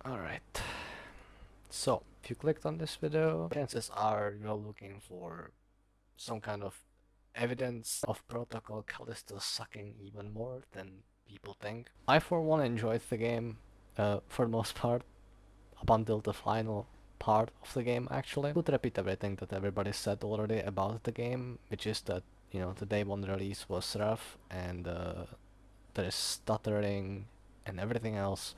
Alright, so if you clicked on this video, chances are you're looking for some kind of evidence of Protocol Callisto sucking even more than people think. I for one enjoyed the game for the most part, up until the final part of the game actually. I would repeat everything that everybody said already about the game, which is that, the day one release was rough and there is stuttering and everything else,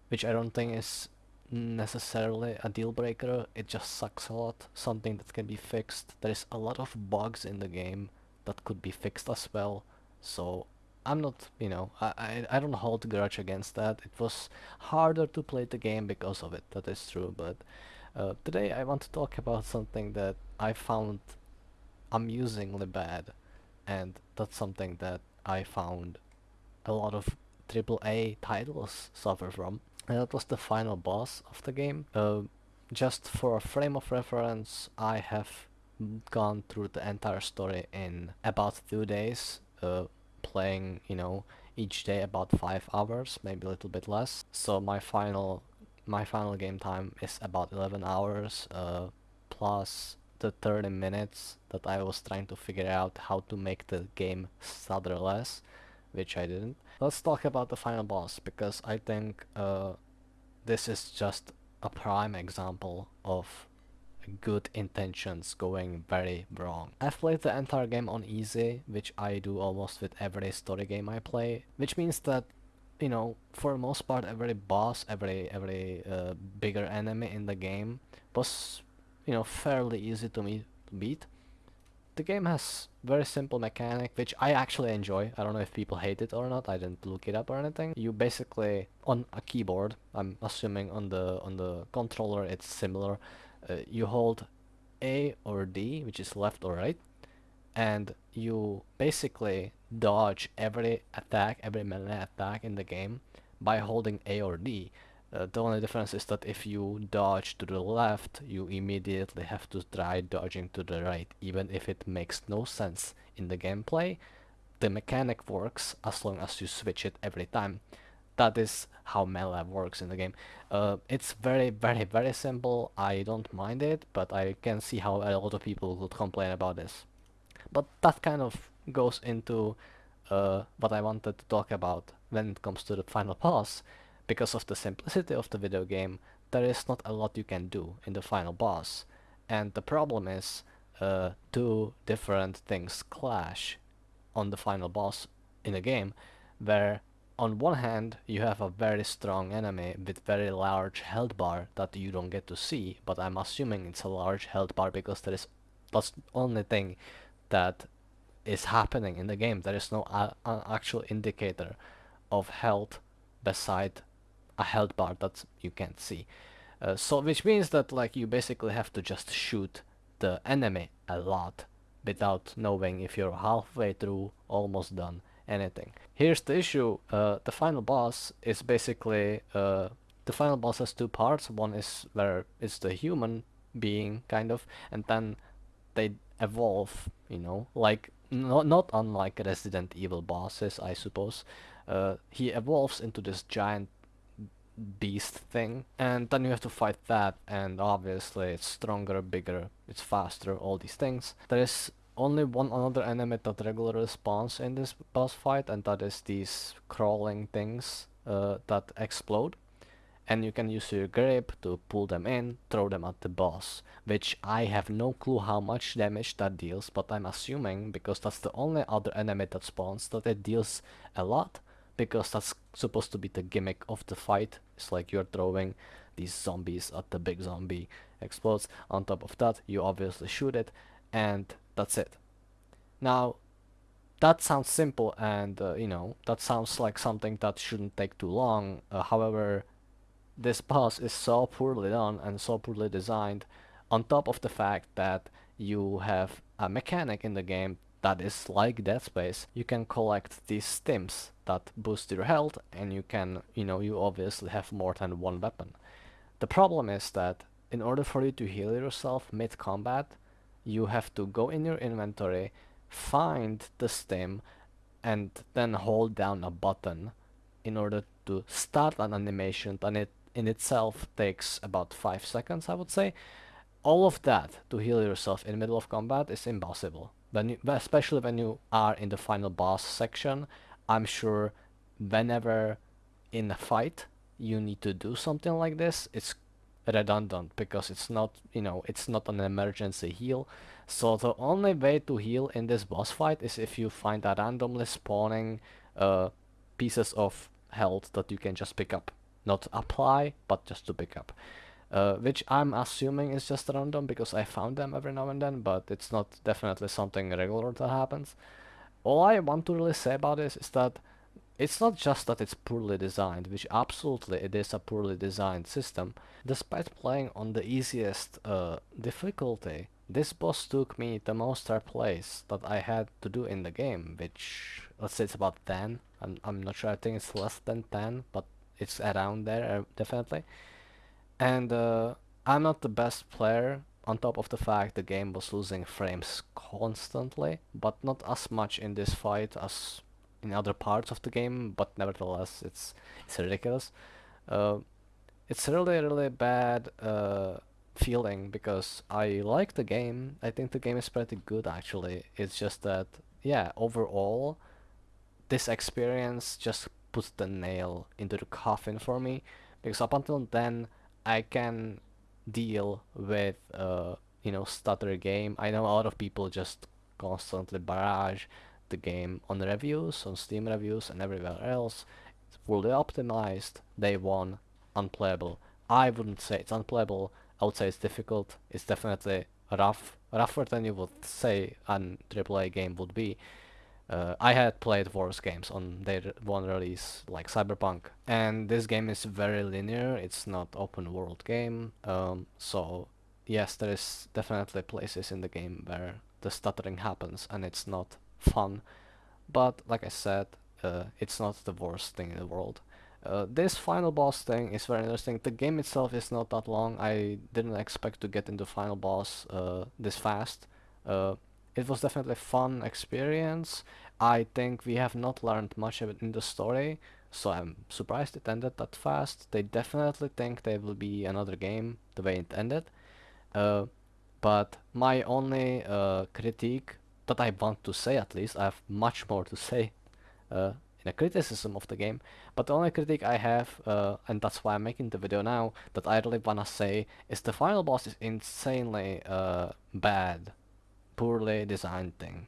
which I don't think is necessarily a deal breaker. It just sucks a lot, something that can be fixed. There is a lot of bugs in the game that could be fixed as well, so I'm not, I don't hold a grudge against that. It was harder to play the game because of it, that is true, but today I want to talk about something that I found amusingly bad, and that's something that I found a lot of AAA titles suffer from. And that was the final boss of the game. Just for a frame of reference, I have gone through the entire story in about 2 days, playing, each day about 5 hours, maybe a little bit less. So my final game time is about 11 hours, plus the 30 minutes that I was trying to figure out how to make the game stutter less, which I didn't. Let's talk about the final boss, because I think this is just a prime example of good intentions going very wrong. I've played the entire game on easy, which I do almost with every story game I play, which means that, for the most part, every boss, every bigger enemy in the game was, fairly easy to me to beat. The game has very simple mechanic, which I actually enjoy. I don't know if people hate it or not. I didn't look it up or anything. You basically, on a keyboard, I'm assuming on the controller it's similar. You hold A or D, which is left or right, and you basically dodge every attack, every melee attack in the game by holding A or D. The only difference is that if you dodge to the left, you immediately have to try dodging to the right, even if it makes no sense in the gameplay. The mechanic works as long as you switch it every time. That is how melee works in the game. It's very, very, very simple. I don't mind it, but I can see how a lot of people would complain about this. But that kind of goes into what I wanted to talk about when it comes to the final boss. Because of the simplicity of the video game, there is not a lot you can do in the final boss. And the problem is, two different things clash on the final boss in a game, where on one hand you have a very strong enemy with very large health bar that you don't get to see, but I'm assuming it's a large health bar because that's the only thing that is happening in the game. There is no actual indicator of health beside a health bar that you can't see. So which means that like you basically have to just shoot the enemy a lot without knowing if you're halfway through, almost done, anything. Here's the issue. The final boss is basically the final boss has two parts. One is where it's the human being kind of, and then they evolve, like not unlike Resident Evil bosses, I suppose. He evolves into this giant beast thing, and then you have to fight that, and obviously it's stronger, bigger, it's faster, all these things. There is only one another enemy that regularly spawns in this boss fight, and that is these crawling things that explode, and you can use your grip to pull them in, throw them at the boss, which I have no clue how much damage that deals, but I'm assuming, because that's the only other enemy that spawns, that it deals a lot, because that's supposed to be the gimmick of the fight. It's like you're throwing these zombies at the big zombie, explodes. On top of that, you obviously shoot it, and that's it. Now, that sounds simple, and that sounds like something that shouldn't take too long. However, this boss is so poorly done and so poorly designed, on top of the fact that you have a mechanic in the game that is like Dead Space. You can collect these stims that boost your health, and you obviously have more than one weapon. The problem is that in order for you to heal yourself mid-combat, you have to go in your inventory, find the stim, and then hold down a button in order to start an animation, and it in itself takes about 5 seconds, I would say. All of that to heal yourself in the middle of combat is impossible. Especially when you are in the final boss section, I'm sure whenever in a fight you need to do something like this, it's redundant because it's not, it's not an emergency heal. So the only way to heal in this boss fight is if you find a randomly spawning uh, pieces of health that you can just pick up. Not apply, but just to pick up. Which I'm assuming is just random because I found them every now and then, but it's not definitely something regular that happens. All I want to really say about this is that it's not just that it's poorly designed, which absolutely it is a poorly designed system. Despite playing on the easiest difficulty, this boss took me the most replays that I had to do in the game, which, let's say it's about 10. I'm not sure, I think it's less than 10, but it's around there, definitely. And I'm not the best player, on top of the fact the game was losing frames constantly, but not as much in this fight as in other parts of the game, but nevertheless it's ridiculous. Uh, it's really bad feeling because I like the game. I think the game is pretty good actually. It's just that, yeah, overall this experience just puts the nail into the coffin for me, because up until then I can deal with stutter game. I know a lot of people just constantly barrage the game on reviews, on Steam reviews and everywhere else. It's fully optimized, day one, unplayable. I wouldn't say it's unplayable, I would say it's difficult. It's definitely rougher than you would say an AAA game would be. I had played worse games on their one release, like Cyberpunk, and this game is very linear. It's not open world game, so yes, there is definitely places in the game where the stuttering happens and it's not fun. But like I said, it's not the worst thing in the world. This final boss thing is very interesting. The game itself is not that long. I didn't expect to get into final boss this fast. Uh, it was definitely a fun experience. I think we have not learned much of it in the story, so I'm surprised it ended that fast. They definitely think there will be another game the way it ended. Uh, but my only critique that I want to say, at least, I have much more to say uh, in a criticism of the game, but the only critique I have, and that's why I'm making the video now, that I really wanna say, is the final boss is insanely bad, poorly designed thing.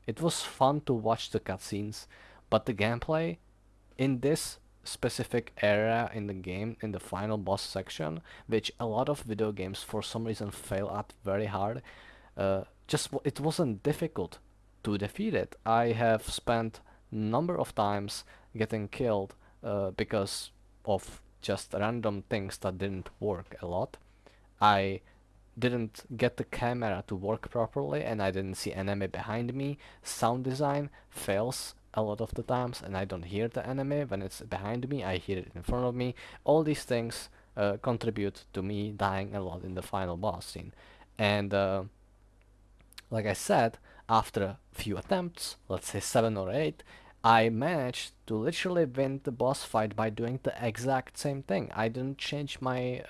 It was fun to watch the cutscenes, but the gameplay in this specific area in the game, in the final boss section, which a lot of video games for some reason fail at very hard, it wasn't difficult to defeat it. I have spent number of times getting killed because of just random things that didn't work a lot. I didn't get the camera to work properly and I didn't see enemy behind me. Sound design fails a lot of the times and I don't hear the enemy when it's behind me, I hear it in front of me. All these things contribute to me dying a lot in the final boss scene. And like I said, after a few attempts, let's say 7 or 8, I managed to literally win the boss fight by doing the exact same thing. I didn't change my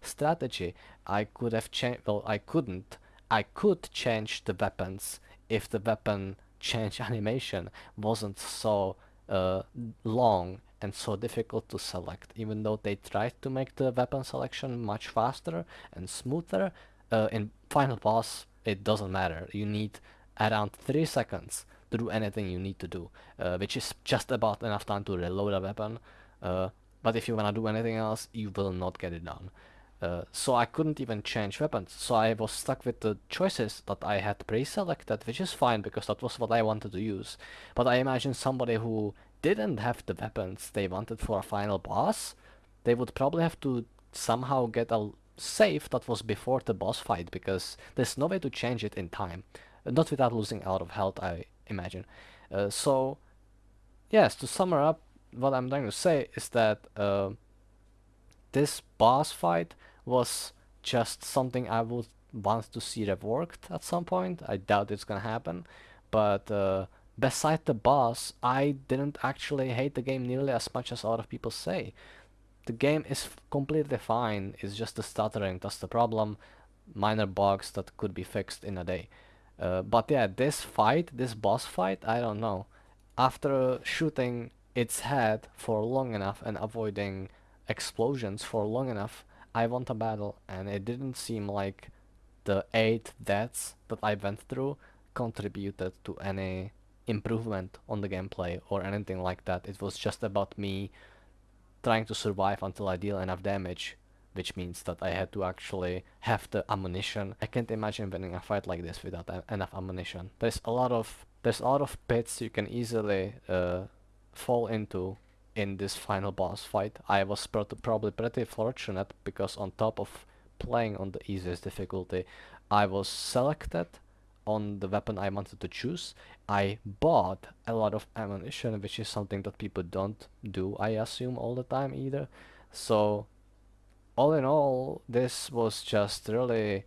strategy. I could have changed, well, I couldn't. I could change the weapons if the weapon change animation wasn't so uh, long and so difficult to select. Even though they tried to make the weapon selection much faster and smoother, in final boss it doesn't matter. You need around 3 seconds to do anything you need to do, which is just about enough time to reload a weapon. But if you wanna do anything else, you will not get it done. So I couldn't even change weapons, so I was stuck with the choices that I had pre-selected, which is fine because that was what I wanted to use. But I imagine somebody who didn't have the weapons they wanted for a final boss, they would probably have to somehow get a save that was before the boss fight, because there's no way to change it in time. Not without losing a lot of health, I imagine. So, yes, to sum up, what I'm trying to say is that this boss fight was just something I would want to see reworked at some point. I doubt it's gonna happen, but beside the boss, I didn't actually hate the game nearly as much as a lot of people say. The game is completely fine, it's just the stuttering that's the problem, minor bugs that could be fixed in a day. But yeah, this boss fight, I don't know. After shooting its head for long enough and avoiding explosions for long enough, I won the battle, and it didn't seem like the 8 deaths that I went through contributed to any improvement on the gameplay or anything like that. It was just about me trying to survive until I deal enough damage, which means that I had to actually have the ammunition. I can't imagine winning a fight like this without enough ammunition. There's a lot of pits you can easily fall into in this final boss fight. I was probably pretty fortunate because on top of playing on the easiest difficulty, I was selected on the weapon I wanted to choose. I bought a lot of ammunition, which is something that people don't do, I assume, all the time either. So, all in all, this was just really.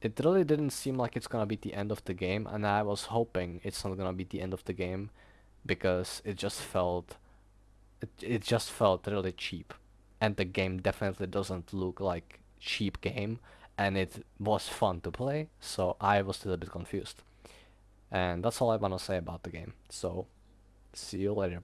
It really didn't seem like it's gonna be the end of the game, and I was hoping it's not gonna be the end of the game because it just felt really cheap, and the game definitely doesn't look like cheap game, and it was fun to play, so I was a little bit confused. And that's all I want to say about the game. So, see you later.